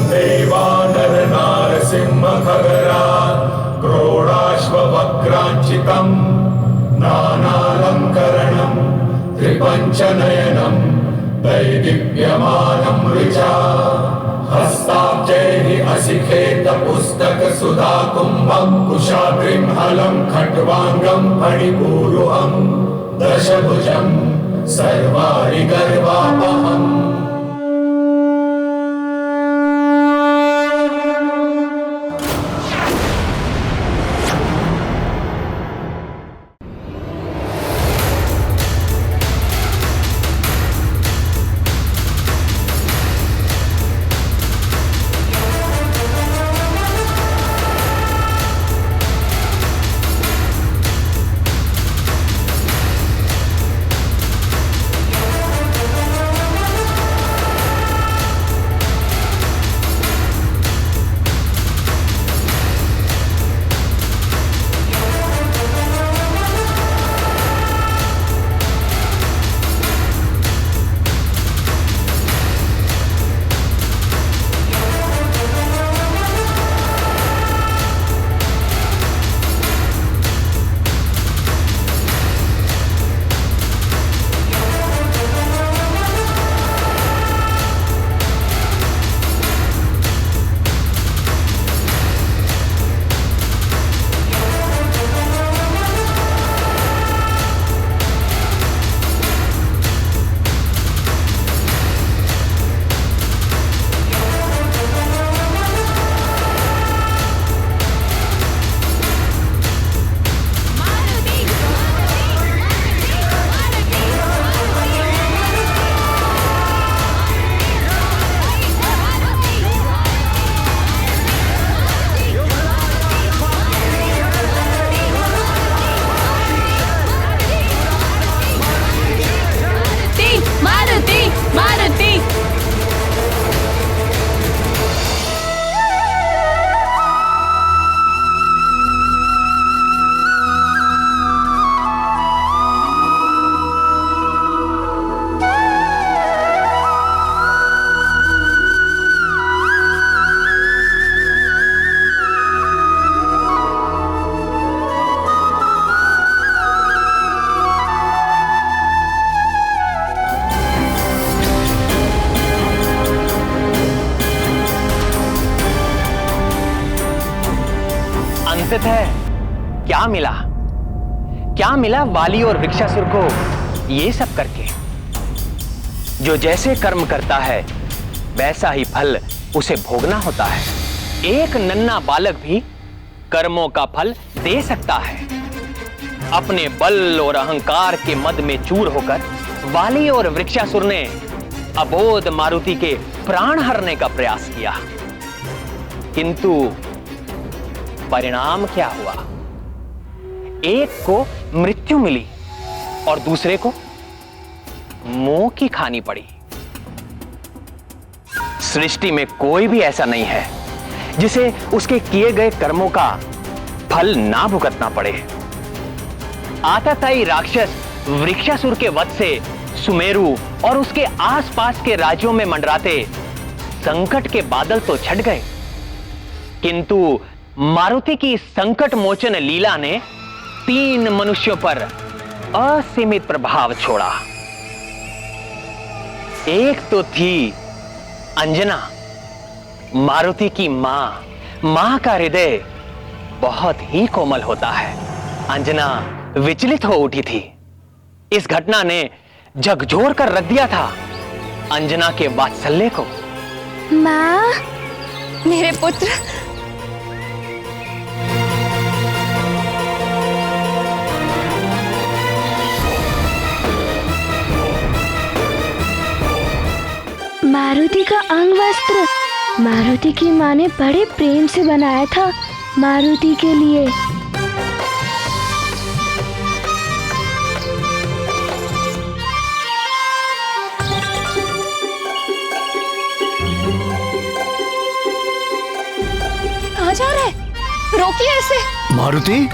देवानर नारसिंह खगरात् क्रोडाश्ववक्राञ्चितम् नानालङ्करणम् त्रिपञ्चनयनम् दैदीप्यमानं ऋचा हस्ताब्जैः असिखेत पुस्तक सुधा कुम्भं कुशाग्रिं हलं खट्वाङ्गं फणिपूरुहं दशभुजं सर्वाणि गर्वापहम्। है क्या मिला वाली और वृक्षासुर को ये सब करके? जो जैसे कर्म करता है वैसा ही फल उसे भोगना होता है। एक नन्हा बालक भी कर्मों का फल दे सकता है। अपने बल और अहंकार के मद में चूर होकर वाली और वृक्षासुर ने अबोध मारुति के प्राण हरने का प्रयास किया, किंतु परिणाम क्या हुआ? एक को मृत्यु मिली और दूसरे को मोह की खानी पड़ी। सृष्टि में कोई भी ऐसा नहीं है जिसे उसके किए गए कर्मों का फल ना भुगतना पड़े। आताताई राक्षस वृक्षासुर के वध से सुमेरु और उसके आसपास के राज्यों में मंडराते संकट के बादल तो छट गए, किंतु मारुति की संकट मोचन लीला ने 3 मनुष्यों पर असीमित प्रभाव छोड़ा। एक तो थी अंजना, मारुति की मां का हृदय बहुत ही कोमल होता है। अंजना विचलित हो उठी थी। इस घटना ने झकझोर कर रख दिया था अंजना के वात्सल्य को। मां, मेरे पुत्र, मारुति का अंग वस्त्र मारुति की माँ ने बड़े प्रेम से बनाया था मारुति के लिए। कहाँ जा रहा है? रोकिए इसे। मारुति,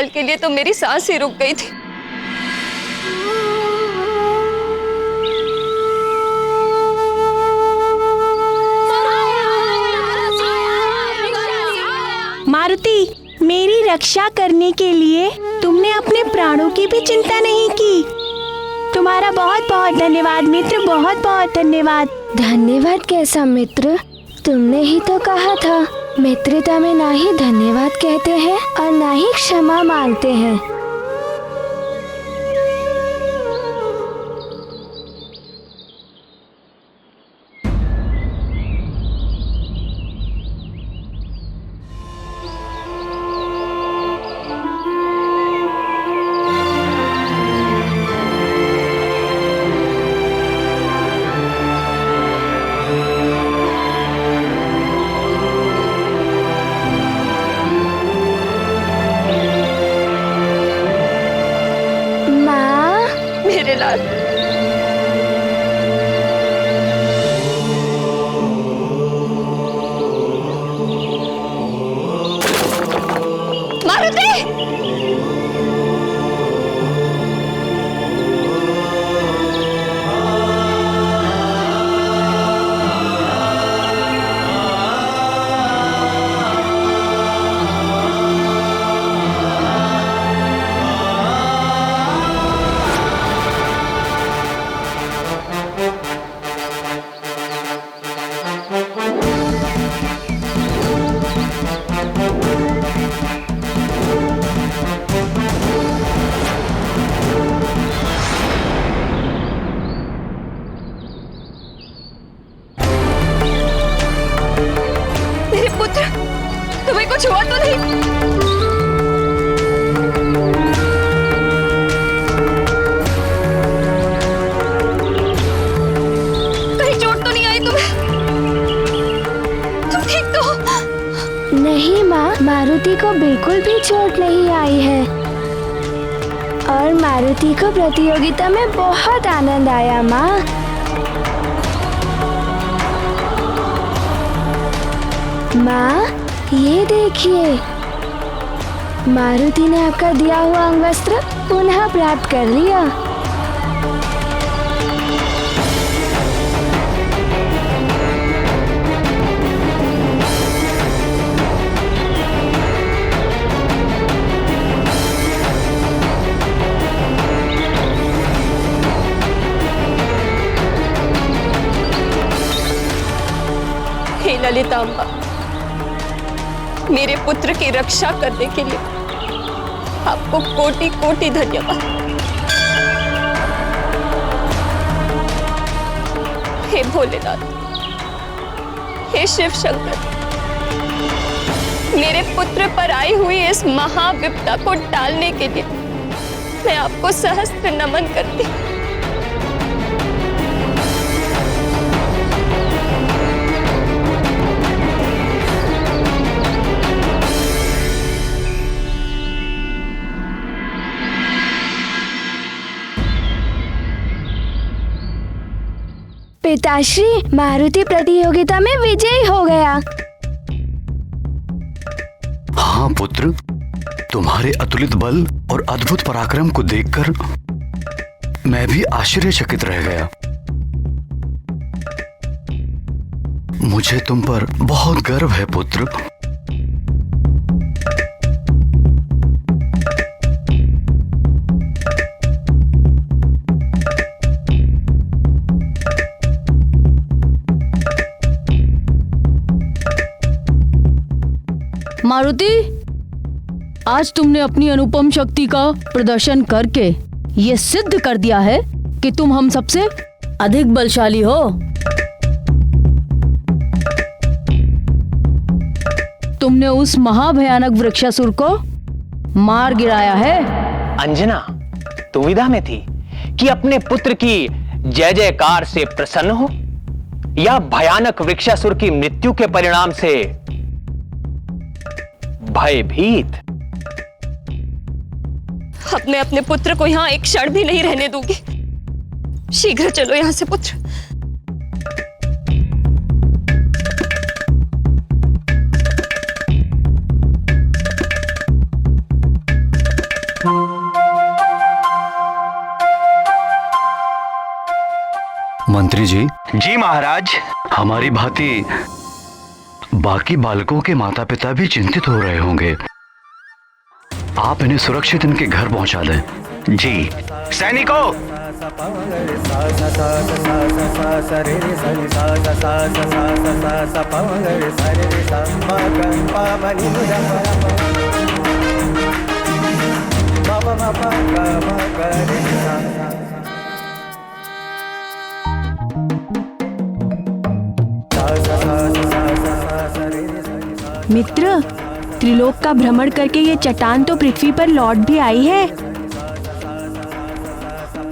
पल के लिए तो मेरी सांस ही रुक गई थी। मारुति, मेरी रक्षा करने के लिए तुमने अपने प्राणों की भी चिंता नहीं की। तुम्हारा बहुत बहुत धन्यवाद मित्र, बहुत बहुत धन्यवाद। धन्यवाद कैसा मित्र? तुमने ही तो कहा था मित्रता में ना ही धन्यवाद कहते हैं और ना ही क्षमा मांगते हैं। मेरे लाल, मारुति! तुम्हें कुछ हुआ तो नहीं? कहीं चोट तो नहीं आई तुम्हें? तुम ठीक तो हो? नहीं माँ, मारुति को बिल्कुल भी चोट नहीं आई है और मारुति को प्रतियोगिता में बहुत आनंद आया माँ। माँ, ये देखिए, मारुति ने आपका दिया हुआ अंगवस्त्र पुनः प्राप्त कर लिया। हे ललितांबा, मेरे पुत्र की रक्षा करने के लिए आपको कोटि कोटि धन्यवाद। हे भोलेनाथ, हे शिव शंकर, मेरे पुत्र पर आई हुई इस महाविपदा को टालने के लिए मैं आपको सहस्त्र नमन करती। पिताश्री, मारुति प्रतियोगिता में विजयी हो गया। हाँ पुत्र, तुम्हारे अतुलित बल और अद्भुत पराक्रम को देखकर मैं भी आश्चर्यचकित रह गया। मुझे तुम पर बहुत गर्व है पुत्र। मारुति, आज तुमने अपनी अनुपम शक्ति का प्रदर्शन करके ये सिद्ध कर दिया है कि तुम हम सबसे अधिक बलशाली हो। तुमने उस महाभयानक वृक्षासुर को मार गिराया है। अंजना दुविधा में थी कि अपने पुत्र की जय जयकार से प्रसन्न हो या भयानक वृक्षासुर की मृत्यु के परिणाम से भयभीत। अब मैं अपने पुत्र को यहाँ एक क्षण भी नहीं रहने दूंगी। शीघ्र चलो यहाँ से पुत्र। मंत्री जी, जी महाराज। हमारी भांति बाकी बालकों के माता पिता भी चिंतित हो रहे होंगे। आप इन्हें सुरक्षित इनके घर पहुंचा दें। जी। सैनिकों, मित्र, त्रिलोक का भ्रमण करके ये चट्टान तो पृथ्वी पर लौट भी आई है।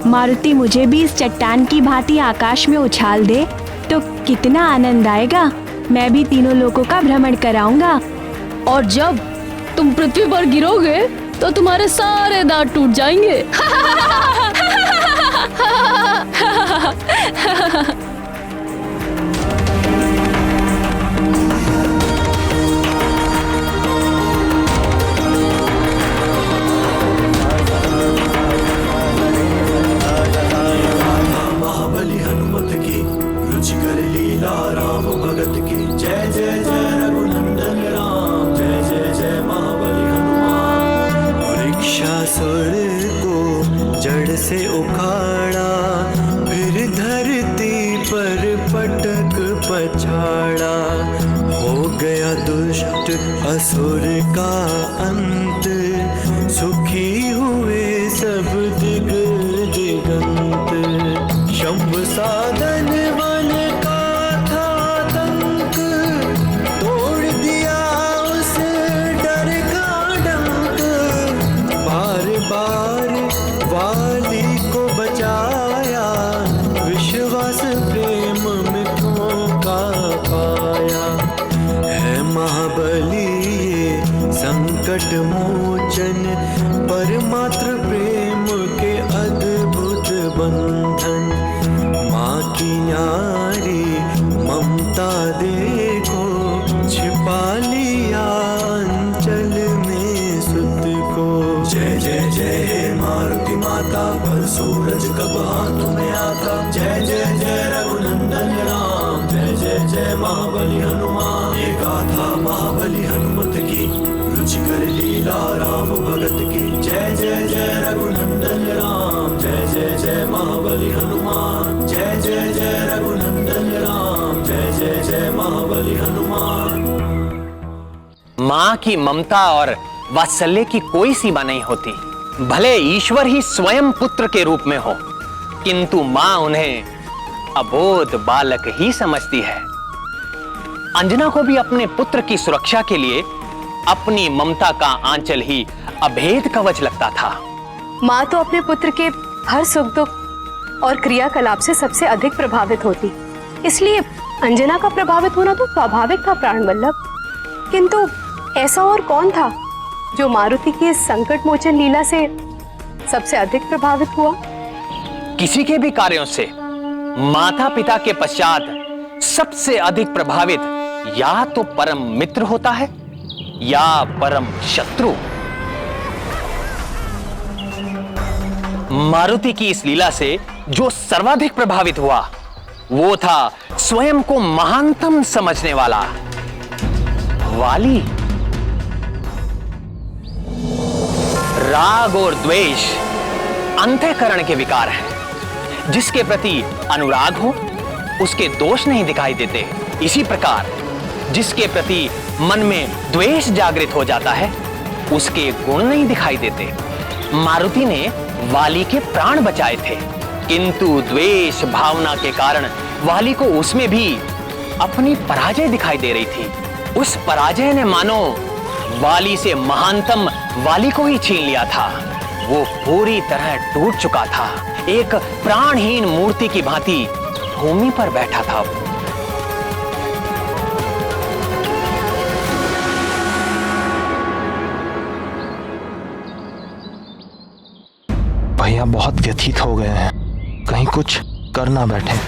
मारुति मुझे भी इस चट्टान की भांति आकाश में उछाल दे तो कितना आनंद आएगा। मैं भी तीनों लोकों का भ्रमण कराऊंगा। और जब तुम पृथ्वी पर गिरोगे तो तुम्हारे सारे दांत टूट जाएंगे। महाबली हनुमत की रुचिकर लीला राम भगत की जय जय जय रघुनंदन राम जय जय जय महाबली हनुमान। वृक्षासुर को जड़ से उखाड़ा फिर धरती पर पटक पछाड़ा। हो गया दुष्ट असुर का अंत सुखी हुए सब दिग दिगंत। शंभ साधन वन का था तंक तोड़ दिया उस डर का डंक। बार बार वाली को बचाया विश्वास प्रेम मित्रों का पाया। है महाबली ये संकट मोचन परमात्र प्रेम के अद्भुत बंधन। माँ की न्यारी ममता देखो छिपा लिया अंचल में सुत को। जय जय जय हे मारुति माता पर सूरज कब हाथों में आता। जय जय जय रघुनंदन राम जय जय जय महाबली हनुमान। ये गाथा महाबली हनुमत की रुचिकर लीला राम भगत की जय जय जय रघुनंदन राम जय जय जय महाबली हनुमान। जय जय जय रघुनंदन राम जय जय जय महाबली हनुमान। माँ की ममता और वात्सल्य की कोई सीमा नहीं होती। भले ईश्वर ही स्वयं पुत्र के रूप में हो, किंतु माँ उन्हें अबोध बालक ही समझती है। अंजना को भी अपने पुत्र की सुरक्षा के लिए अपनी ममता का आंचल ही अभेद कवच लगता था। माँ तो अपने पुत्र के हर सुख दुख और क्रियाकलाप से सबसे अधिक प्रभावित होती, इसलिए अंजना का प्रभावित होना तो स्वाभाविक था प्राण वल्लभ। किंतु ऐसा और कौन था जो मारुति की इस संकट मोचन लीला से सबसे अधिक प्रभावित हुआ? किसी के भी कार्यों से माता पिता के पश्चात सबसे अधिक प्रभावित या तो परम मित्र होता है या परम शत्रु। मारुति की इस लीला से जो सर्वाधिक प्रभावित हुआ वो था स्वयं को महानतम समझने वाला वाली। राग और द्वेष अंतःकरण के विकार हैं। जिसके प्रति अनुराग हो उसके दोष नहीं दिखाई देते। इसी प्रकार जिसके प्रति मन में द्वेष जागृत हो जाता है उसके गुण नहीं दिखाई देते। मारुति ने वाली के प्राण बचाए थे, किंतु द्वेष भावना के कारण वाली को उसमें भी अपनी पराजय दिखाई दे रही थी। उस पराजय ने मानो वाली से महानतम वाली को ही छीन लिया था। वो पूरी तरह टूट चुका था। एक प्राणहीन मूर्ति की भांति भूमि पर बैठा था। भैया बहुत व्यथित हो गए हैं, कहीं कुछ कर ना बैठे।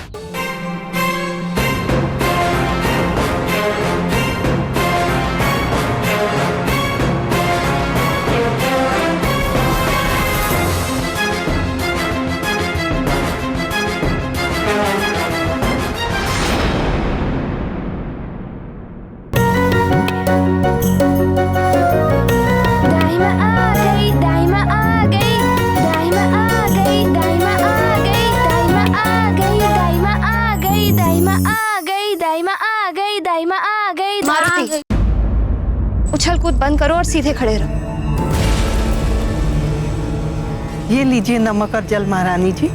उछल कूद बंद करो और सीधे खड़े रहो। ये लीजिए नमक और जल महारानी जी।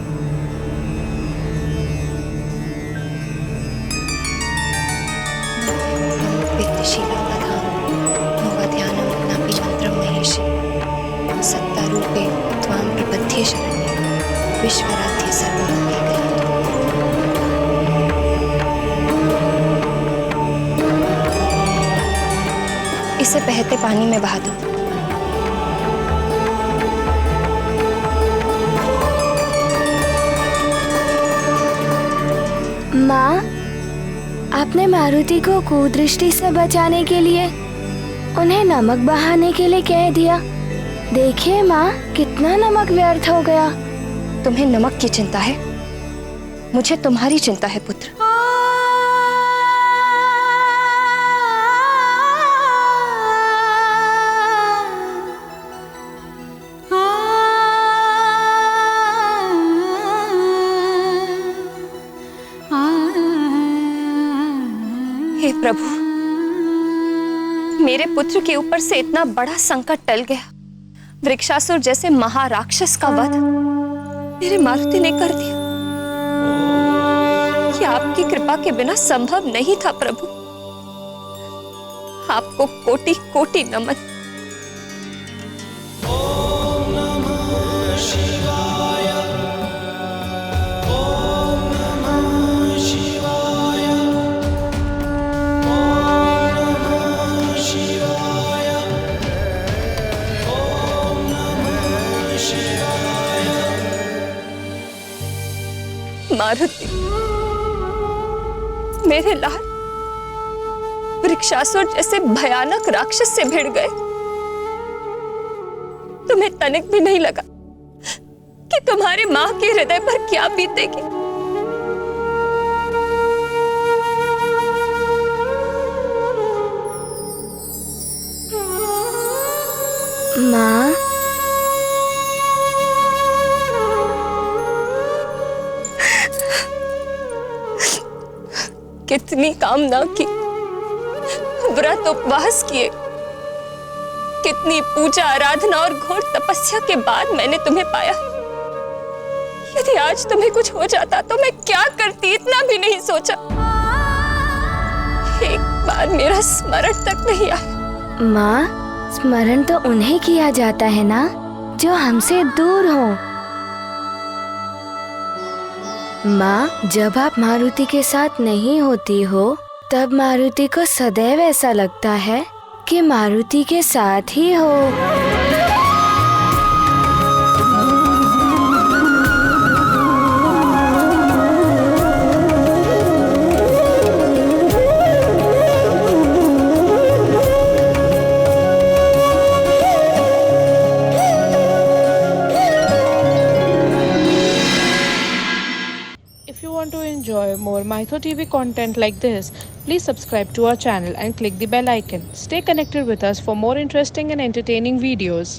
सत्तारूपे त्वां प्रपद्ये शरण्ये विश्वराध्य सर्वलोके गये। इसे बहते पानी में बहा दो। माँ, आपने मारुति को कुदृष्टि से बचाने के लिए उन्हें नमक बहाने के लिए कह दिया। देखिए माँ, कितना नमक व्यर्थ हो गया। तुम्हें नमक की चिंता है, मुझे तुम्हारी चिंता है पुत्र। हे प्रभु, मेरे पुत्र के ऊपर से इतना बड़ा संकट टल गया। वृक्षासुर जैसे महाराक्षस का वध मेरे मारुति ने कर दिया। ये आपकी कृपा के बिना संभव नहीं था प्रभु। आपको कोटि कोटि नमन। मारुति, मेरे लाल, वृक्षासुर जैसे भयानक राक्षस से भिड़ गए। तुम्हें तनिक भी नहीं लगा कि तुम्हारे मां के हृदय पर क्या बीतेगी? माँ, कितनी कामना की, व्रत उपवास किए, कितनी पूजा आराधना और घोर तपस्या के बाद मैंने तुम्हें पाया। यदि आज तुम्हें कुछ हो जाता तो मैं क्या करती, इतना भी नहीं सोचा। एक बार मेरा स्मरण तक नहीं आया। माँ, स्मरण तो उन्हें किया जाता है ना जो हमसे दूर हो। माँ, जब आप मारुति के साथ नहीं होती हो तब मारुति को सदैव ऐसा लगता है कि मारुति के साथ ही हो। If you want to enjoy more Mytho TV content like this, please subscribe to our channel and click the bell icon. Stay connected with us for more interesting and entertaining videos.